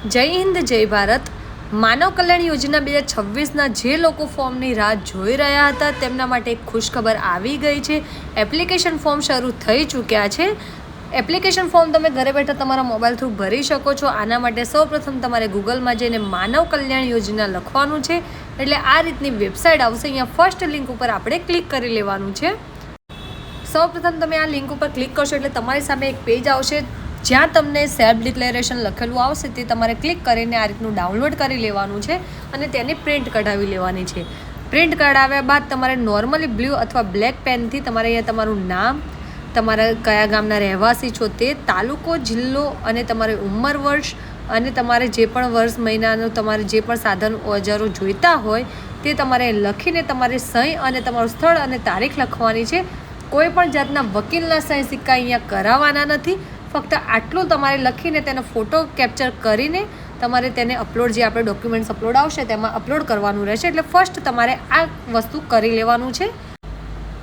જય હિન્દ જય ભારત. માનવ કલ્યાણ યોજના 2026ના જે લોકો ફોર્મની રાહ જોઈ રહ્યા હતા તેમના માટે એક ખુશખબર આવી ગઈ છે. એપ્લિકેશન ફોર્મ શરૂ થઈ ચૂક્યા છે. એપ્લિકેશન ફોર્મ તમે ઘરે બેઠા તમારા મોબાઈલ થ્રુ ભરી શકો છો. આના માટે સૌપ્રથમ તમારે ગૂગલમાં જઈને માનવ કલ્યાણ યોજના લખવાનું છે. એટલે આ રીતની વેબસાઇટ આવશે. અહીંયા ફર્સ્ટ લિંક ઉપર આપણે ક્લિક કરી લેવાનું છે. સૌપ્રથમ તમે આ લિંક ઉપર ક્લિક કરશો એટલે તમારી સામે એક પેજ આવશે જ્યાં તમને સેલ્ફ ડિક્લેરેશન લખેલું આવશે. તે તમારે ક્લિક કરીને આ રીતનું ડાઉનલોડ કરી લેવાનું છે અને તેની પ્રિન્ટ કઢાવી લેવાની છે. પ્રિન્ટ કઢાવ્યા બાદ તમારે નોર્મલી બ્લુ અથવા બ્લેક પેનથી તમારે અહીંયા તમારું નામ, તમારા કયા ગામના રહેવાસી છો તે, તાલુકો, જિલ્લો અને તમારી ઉંમર, વર્ષ અને તમારે જે પણ વર્ષ, મહિનાનું તમારે જે પણ સાધન ઓજારો જોઈતા હોય તે તમારે લખીને તમારી સહી અને તમારું સ્થળ અને તારીખ લખવાની છે. કોઈ પણ જાતના વકીલના સહી સિક્કા અહીંયા કરાવવાના નથી. ફક્ત આટલું તમારે લખીને તેનો ફોટો કેપ્ચર કરીને તમારે તેને અપલોડ, જે આપણે ડોક્યુમેન્ટ્સ અપલોડ આવશે તેમાં અપલોડ કરવાનું રહેશે. એટલે ફર્સ્ટ તમારે આ વસ્તુ કરી લેવાનું છે.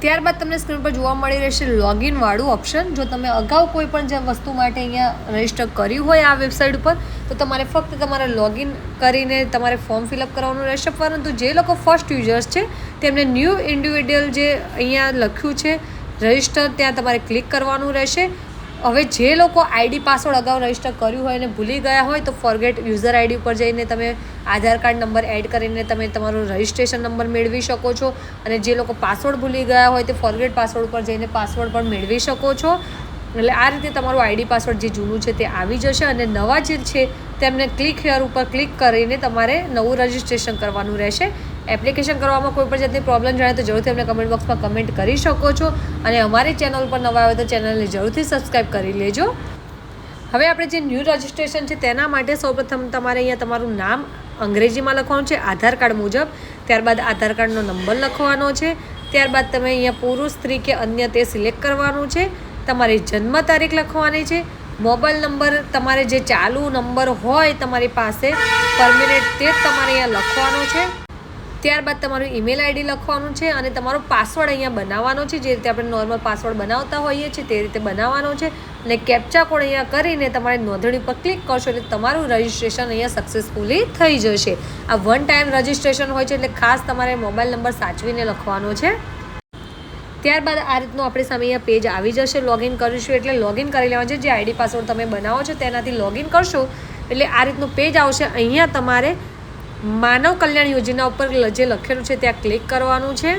ત્યારબાદ તમને સ્ક્રીન પર જોવા મળી રહેશે લોગિનવાળું ઓપ્શન. જો તમે અગાઉ કોઈ પણ જે વસ્તુ માટે અહીંયા રજિસ્ટર કર્યું હોય આ વેબસાઇટ ઉપર તો તમારે ફક્ત તમારે લોગિન કરીને તમારે ફોર્મ ફિલઅપ કરવાનું રહેશે. પરંતુ જે લોકો ફર્સ્ટ યુઝર્સ છે તેમને ન્યૂ ઇન્ડિવિડ્યુઅલ જે અહીંયા લખ્યું છે રજિસ્ટર, ત્યાં તમારે ક્લિક કરવાનું રહેશે. હવે જે લોકો આઈડી પાસવર્ડ અગાઉ રજિસ્ટર કર્યું હોય અને ભૂલી ગયા હોય તો ફોરગેટ યુઝર આઈડી ઉપર જઈને તમે આધાર કાર્ડ નંબર એડ કરીને તમે તમારો રજિસ્ટ્રેશન નંબર મેળવી શકો છો. અને જે લોકો પાસવર્ડ ભૂલી ગયા હોય તે ફોરગેટ પાસવર્ડ ઉપર જઈને પાસવર્ડ પણ મેળવી શકો છો. એટલે આ રીતે તમારું આઈડી પાસવર્ડ જે જૂનું છે તે આવી જશે અને નવા જે છે તેમને ક્લિક હિયર ઉપર ક્લિક કરીને તમારે નવું રજિસ્ટ્રેશન કરવાનું રહેશે. એપ્લિકેશન કરવામાં કોઈ પણ જાતની પ્રોબ્લેમ જણાય તો જરૂરથી અમને કમેન્ટ બોક્સમાં કમેન્ટ કરી શકો છો. અને અમારી ચેનલ પર નવા આવે તો ચેનલને જરૂરથી સબસ્ક્રાઈબ કરી લેજો. હવે આપણે જે ન્યૂ રજિસ્ટ્રેશન છે તેના માટે સૌપ્રથમ તમારે અહીંયા તમારું નામ અંગ્રેજીમાં લખવાનું છે આધાર કાર્ડ મુજબ. ત્યારબાદ આધાર કાર્ડનો નંબર લખવાનો છે. ત્યારબાદ તમે અહીંયા પુરુષ, સ્ત્રી કે અન્ય તે સિલેક્ટ કરવાનું છે. તમારી જન્મ તારીખ લખવાની છે. મોબાઈલ નંબર તમારે જે ચાલુ નંબર હોય તમારી પાસે પરમેનન્ટ તે જ તમારે અહીંયા લખવાનો છે. ત્યારબાદ તમારું ઈમેલ આઈડી લખવાનું છે અને તમારો પાસવર્ડ અહીંયા બનાવવાનો છે. જે રીતે આપણે નોર્મલ પાસવર્ડ બનાવતા હોઈએ છીએ તે રીતે બનાવવાનો છે. અને કેપ્ચા કોડ અહીંયા કરીને તમારે નોંધણી પર ક્લિક કરશો એટલે તમારું રજિસ્ટ્રેશન અહીંયા સક્સેસફુલી થઈ જશે. આ વન ટાઈમ રજિસ્ટ્રેશન હોય છે એટલે ખાસ તમારે મોબાઈલ નંબર સાચવીને લખવાનો છે. ત્યારબાદ આ રીતનું આપણી સામે અહીંયા પેજ આવી જશે. લોગિન કરીશું એટલે લોગિન કરી લેવાનું છે. જે આઈડી પાસવર્ડ તમે બનાવો છો તેનાથી લોગિન કરશો એટલે આ રીતનું પેજ આવશે. અહીંયા તમારે માનવ કલ્યાણ યોજના ઉપર જે લખેલું છે ત્યાં ક્લિક કરવાનું છે.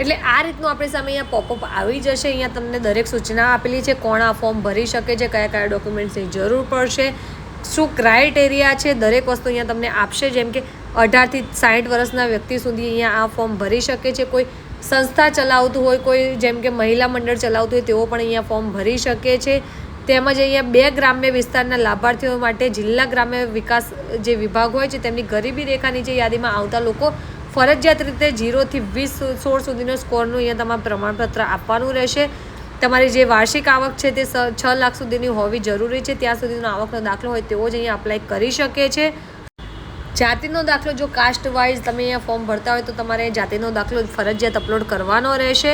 એટલે આ રીતનું આપણી સામે અહીંયા પોપઅપ આવી જશે. અહીંયા તમને દરેક સૂચના આપેલી છે. કોણ આ ફોર્મ ભરી શકે છે, કયા કયા ડોક્યુમેન્ટ્સની જરૂર પડશે, શું ક્રાઇટેરિયા છે, દરેક વસ્તુ અહીંયા તમને આપશે. જેમ કે 18 થી 60 વર્ષના વ્યક્તિ સુધી અહીંયા આ ફોર્મ ભરી શકે છે. કોઈ સંસ્થા ચલાવતું હોય, કોઈ જેમ કે મહિલા મંડળ ચલાવતું હોય તેઓ પણ અહીંયા ફોર્મ ભરી શકે છે. તેમજ અહીંયા 2 ગ્રામ્ય વિસ્તારના લાભાર્થીઓ માટે જિલ્લા ગ્રામ્ય વિકાસ જે વિભાગ હોય છે તેમની ગરીબી રેખા નીચે યાદીમાં આવતા લોકો ફરજિયાત રીતે 0 થી 16 સુધીનો સ્કોરનું અહીંયા તમારું પ્રમાણપત્ર આપવાનું રહેશે. તમારી જે વાર્ષિક આવક છે તે 6 લાખ સુધીની હોવી જરૂરી છે. ત્યાં સુધીનો આવકનો દાખલો હોય તેવો જ અહીંયા અપ્લાય કરી શકે છે. જાતિનો દાખલો, જો કાસ્ટ વાઇઝ તમે અહીંયા ફોર્મ ભરતા હોય તો તમારે જાતિનો દાખલો ફરજિયાત અપલોડ કરવાનો રહેશે.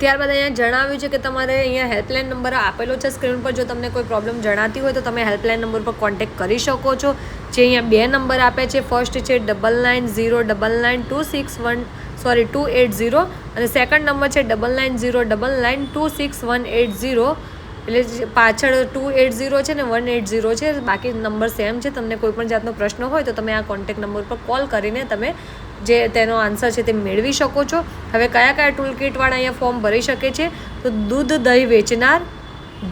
ત્યારબાદ અહીંયા જણાવ્યું છે કે તમારે અહીંયા હેલ્પલાઇન નંબર આપેલો છે સ્ક્રીન પર. જો તમને કોઈ પ્રોબ્લેમ જણાતી હોય તો તમે હેલ્પલાઇન નંબર પર કોન્ટેક્ટ કરી શકો છો. જે અહીંયા 2 નંબર આપે છે. ફર્સ્ટ છે 99099261 અને સેકન્ડ નંબર છે 9909926180. એટલે પાછળ 280 છે ને 180 છે. બાકી નંબર સેમ છે. તમને કોઈ પણ જાતનો પ્રશ્ન હોય તો તમે આ કોન્ટેક્ટ નંબર પર કોલ કરીને તમે જે તેનો આન્સર છે તે મેળવી શકો છો. હવે કયા કયા ટૂલ કિટવાળા અહીંયા ફોર્મ ભરી શકે છે તો દૂધ દહીં વેચનાર,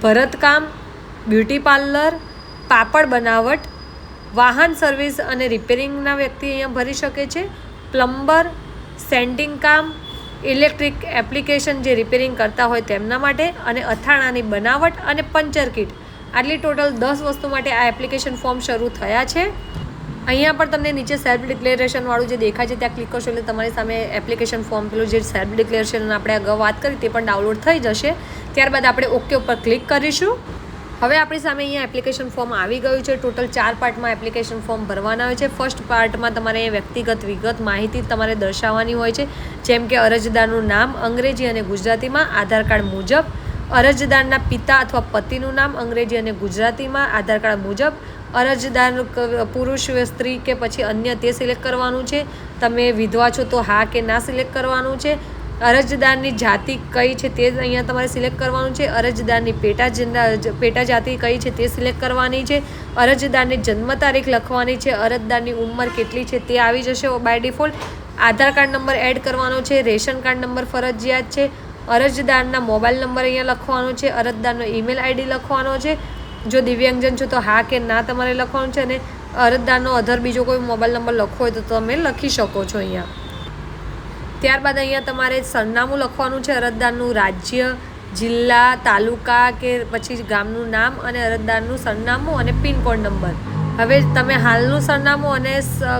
ભરતકામ, બ્યુટી પાર્લર, પાપડ બનાવટ, વાહન સર્વિસ અને રિપેરિંગના વ્યક્તિ અહીંયા ભરી શકે છે. પ્લમ્બર, સેન્ટિંગ કામ, ઇલેક્ટ્રિક એપ્લિકેશન જે રિપેરિંગ કરતા હોય તેમના માટે, અને અથાણાની બનાવટ અને પંચર કિટ. આટલી ટોટલ 10 વસ્તુ માટે આ એપ્લિકેશન ફોર્મ શરૂ થયા છે. અહીંયા પણ તમને નીચે સેલ્ફ ડિક્લેરેશનવાળું જે દેખાય છે ત્યાં ક્લિક કરશો એટલે તમારી સામે એપ્લિકેશન ફોર્મ પેલું જે સેલ્ફ ડિક્લેરેશન આપણે અગાઉ વાત કરી તે પણ ડાઉનલોડ થઈ જશે. ત્યારબાદ આપણે ઓકે ઉપર ક્લિક કરીશું. હવે આપણી સામે અહીંયા એપ્લિકેશન ફોર્મ આવી ગયું છે. ટોટલ 4 પાર્ટમાં એપ્લિકેશન ફોર્મ ભરવાના હોય છે. ફર્સ્ટ પાર્ટમાં તમારે વ્યક્તિગત વિગત માહિતી તમારે દર્શાવવાની હોય છે. જેમ કે અરજદારનું નામ અંગ્રેજી અને ગુજરાતીમાં, આધાર કાર્ડ મુજબ, અરજદારના પિતા અથવા પતિનું નામ અંગ્રેજી અને ગુજરાતીમાં આધાર કાર્ડ મુજબ, અરજદાર પુરુષ સ્ત્રી કે પછી અન્ય તે સિલેક્ટ કરવાનું છે, તમે વિધવા છો તો હા કે ના સિલેક્ટ કરવાનું છે, અરજદારની જાતિ કઈ છે તે અહીંયા તમારે સિલેક્ટ કરવાનું છે, અરજદારની પેટા જાતિ કઈ છે તે સિલેક્ટ કરવાની છે, અરજદારની જન્મ તારીખ લખવાની છે, અરજદારની ઉંમર કેટલી છે તે આવી જશે by default, Aadhaar card number add કરવાનો છે, રેશન કાર્ડ નંબર ફરજિયાત છે, અરજદારના મોબાઈલ નંબર અહીંયા લખવાનો છે, અરજદારનો ઈમેલ આઈડી લખવાનો છે, જો દિવ્યાંગજન છો તો હા કે ના તમારે લખવાનું છે, અને અરજદારનો અધર બીજો કોઈ મોબાઈલ નંબર લખવો હોય તો તમે લખી શકો છો અહીંયા. ત્યારબાદ અહીંયા તમારે સરનામું લખવાનું છે, અરજદારનું રાજ્ય, જિલ્લા, તાલુકા કે પછી ગામનું નામ અને અરજદારનું સરનામું અને પિનકોડ નંબર. હવે તમે હાલનું સરનામું અને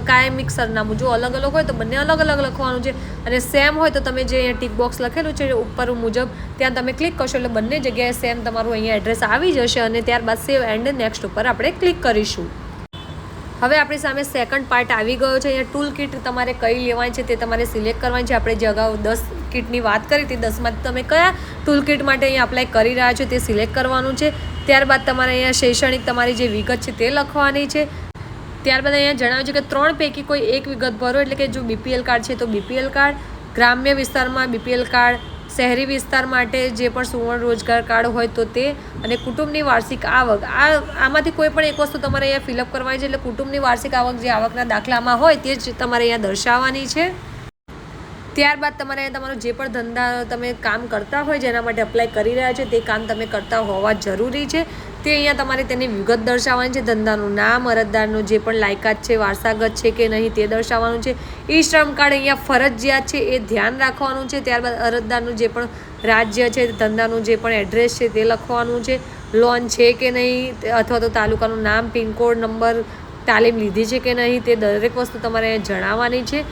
કાયમિક સરનામું જો અલગ અલગ હોય તો બંને અલગ અલગ લખવાનું છે, અને સેમ હોય તો તમે જે અહીંયા ટિક બોક્સ લખેલું છે ઉપર મુજબ ત્યાં તમે ક્લિક કરશો એટલે બંને જગ્યાએ સેમ તમારું અહીંયા એડ્રેસ આવી જશે, અને ત્યારબાદ સેવ એન્ડ નેક્સ્ટ ઉપર આપણે ક્લિક કરીશું. હવે આપણી સામે સેકન્ડ પાર્ટ આવી ગયો છે. અહીંયા ટૂલ કિટ તમારે કઈ લેવાની છે તે તમારે સિલેક્ટ કરવાની છે. આપણે જે અગાઉ 10 કિટની વાત કરી હતી, 10માંથી તમે કયા ટૂલ કિટ માટે અહીંયા અપ્લાય કરી રહ્યા છો તે સિલેક્ટ કરવાનું છે. ત્યારબાદ તમારે અહીંયા શૈક્ષણિક તમારી જે વિગત છે તે લખવાની છે. ત્યારબાદ અહીંયા જણાવ્યું છે કે 3 પૈકી કોઈ એક વિગત ભરો, એટલે કે જો BPL કાર્ડ છે તો BPL કાર્ડ, ગ્રામ્ય વિસ્તારમાં BPL કાર્ડ, શહેરી વિસ્તાર માટે જે પણ સુવર્ણ રોજગાર કાર્ડ હોય તો તે, અને કુટુંબની વાર્ષિક આવક. આમાંથી કોઈ પણ એક વસ્તુ તમારે અહીંયા ફિલઅપ કરવાની છે, એટલે કુટુંબની વાર્ષિક આવક જે આવકના દાખલામાં હોય તે જ તમારે અહીંયા દર્શાવવાની છે. ત્યારબાદ તમારે તમારું જે પણ ધંધા તમે કામ કરતા હોય જેના માટે અપ્લાય કરી રહ્યા છો તે કામ તમે કરતા હોવા જરૂરી છે, તે અહીંયા તમારે તેની વિગત દર્શાવવાની છે. ધંધાનું નામ, અરજદારનું જે પણ લાયકાત છે, વારસાગત છે કે નહીં તે દર્શાવવાનું છે. ઈ શ્રમ કાર્ડ અહીંયા ફરજિયાત છે એ ધ્યાન રાખવાનું છે. ત્યારબાદ અરજદારનું જે પણ રાજ્ય છે, ધંધાનું જે પણ એડ્રેસ છે તે લખવાનું છે. લોન છે કે નહીં અથવા તો તાલુકાનું નામ, પિનકોડ નંબર, તાલીમ લીધી છે કે નહીં તે દરેક વસ્તુ તમારે જણાવવાની છે.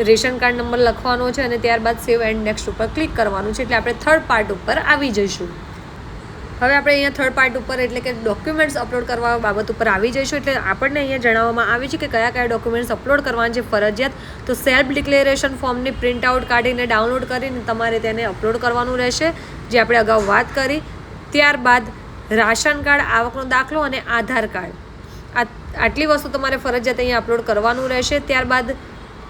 રેશન કાર્ડ નંબર લખવાનો છે, અને ત્યારબાદ સેવ એન્ડ નેક્સ્ટ ઉપર ક્લિક કરવાનું છે. એટલે આપણે થર્ડ પાર્ટ ઉપર આવી જઈશું. હવે આપણે અહીંયા થર્ડ પાર્ટ ઉપર એટલે કે ડોક્યુમેન્ટ્સ અપલોડ કરવા બાબત ઉપર આવી જઈશું. એટલે આપણને અહીંયા જણાવવામાં આવ્યું છે કે કયા કયા ડોક્યુમેન્ટ્સ અપલોડ કરવાના છે ફરજિયાત. તો સેલ્ફ ડિક્લેરેશન ફોર્મની પ્રિન્ટ આઉટ કાઢીને ડાઉનલોડ કરીને તમારે તેને અપલોડ કરવાનું રહેશે, જે આપણે અગાઉ વાત કરી. ત્યારબાદ રાશન કાર્ડ, આવકનો દાખલો અને આધાર કાર્ડ, આટલી વસ્તુ તમારે ફરજિયાત અહીંયા અપલોડ કરવાનું રહેશે. ત્યારબાદ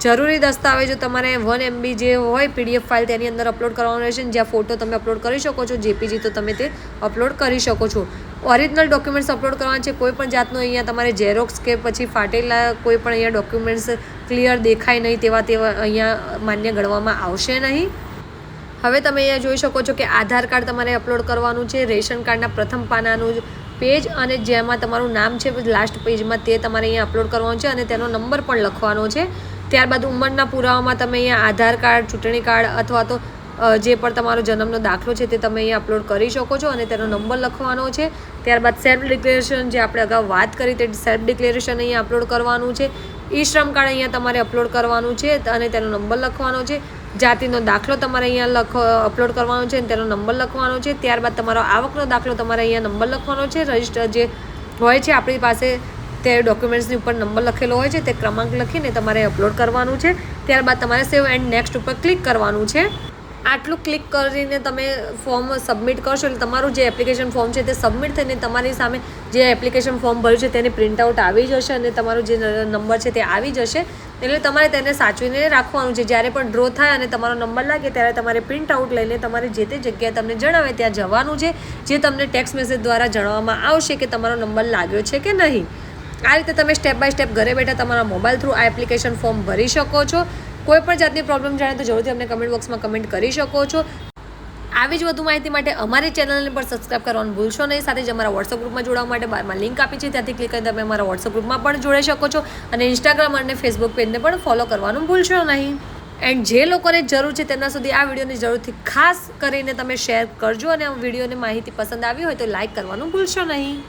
જરૂરી દસ્તાવેજો તમારે 1 MB જે હોય PDF ફાઇલ તેની અંદર અપલોડ કરવાનું રહેશે, જ્યાં ફોટો તમે અપલોડ કરી શકો છો, JPG તો તમે તે અપલોડ કરી શકો છો. ઓરિજિનલ ડોક્યુમેન્ટ્સ અપલોડ કરવાના છે. કોઈ પણ જાતનું અહીંયા તમારે ઝેરોક્સ કે પછી ફાટેલા કોઈ પણ અહીંયા ડોક્યુમેન્ટ્સ ક્લિયર દેખાય નહીં તેવા અહીંયા માન્ય ગણવામાં આવશે નહીં. હવે તમે અહીંયા જોઈ શકો છો કે આધાર કાર્ડ તમારે અપલોડ કરવાનું છે. રેશન કાર્ડના પ્રથમ પાનાનું પેજ અને જેમાં તમારું નામ છે લાસ્ટ પેજમાં તે તમારે અહીંયા અપલોડ કરવાનું છે, અને તેનો નંબર પણ લખવાનો છે. ત્યારબાદ ઉંમરના પુરાવામાં તમે અહીંયા આધાર કાર્ડ, ચૂંટણી કાર્ડ અથવા તો જે પણ તમારો જન્મનો દાખલો છે તે તમે અહીંયા અપલોડ કરી શકો છો, અને તેનો નંબર લખવાનો છે. ત્યારબાદ સેલ્ફ ડિક્લેરેશન જે આપણે અગાઉ વાત કરી તે સેલ્ફ ડિક્લેરેશન અહીંયા અપલોડ કરવાનું છે. ઈ શ્રમ કાર્ડ અહીંયા તમારે અપલોડ કરવાનું છે અને તેનો નંબર લખવાનો છે. જાતિનો દાખલો તમારે અહીંયા અપલોડ કરવાનો છે અને તેનો નંબર લખવાનો છે. ત્યારબાદ તમારો આવકનો દાખલો તમારે અહીંયા નંબર લખવાનો છે. રજિસ્ટર જે હોય છે આપણી પાસે તે ડોક્યુમેન્ટ્સની ઉપર નંબર લખેલો હોય છે તે ક્રમાંક લખીને તમારે અપલોડ કરવાનું છે. ત્યારબાદ તમારે સેવ એન્ડ નેક્સ્ટ ઉપર ક્લિક કરવાનું છે. આટલું ક્લિક કરીને તમે ફોર્મ સબમિટ કરશો એટલે તમારું જે એપ્લિકેશન ફોર્મ છે તે સબમિટ થઈને તમારી સામે જે એપ્લિકેશન ફોર્મ ભર્યું છે તેની પ્રિન્ટઆઉટ આવી જશે, અને તમારો જે નંબર છે તે આવી જશે. એટલે તમારે તેને સાચવીને રાખવાનું છે. જ્યારે પણ ડ્રો થાય અને તમારો નંબર લાગે ત્યારે તમારે પ્રિન્ટઆઉટ લઈને તમારે જે તે જગ્યાએ તમને જણાવે ત્યાં જવાનું છે, જે તમને ટેક્સ્ટ મેસેજ દ્વારા જણાવવામાં આવશે કે તમારો નંબર લાગ્યો છે કે નહીં. આ રીતે તમે સ્ટેપ બાય સ્ટેપ ઘરે બેઠા તમારા મોબાઈલ થ્રુ આ એપ્લિકેશન ફોર્મ ભરી શકો છો. કોઈ પણ જાતની પ્રોબ્લેમ જાણે તો જરૂરથી અમને કમેન્ટ બોક્સમાં કમેન્ટ કરી શકો છો. આવી જ વધુ માહિતી માટે અમારી ચેનલને પણ સબસ્ક્રાઈબ કરવાનું ભૂલશો નહીં. સાથે જ અમારા વોટ્સઅપ ગ્રુપમાં જોડાવા માટે બારમાં લિંક આપી છે, ત્યાંથી ક્લિક કરીને તમે અમારા વોટ્સઅપ ગ્રુપમાં પણ જોડાઈ શકો છો, અને ઇન્સ્ટાગ્રામ અને ફેસબુક પેજને પણ ફોલો કરવાનું ભૂલશો નહીં. એન્ડ જે લોકોને જરૂર છે તેમના સુધી આ વિડીયોની જરૂરથી ખાસ કરીને તમે શેર કરજો, અને આ વિડીયોની માહિતી પસંદ આવી હોય તો લાઇક કરવાનું ભૂલશો નહીં.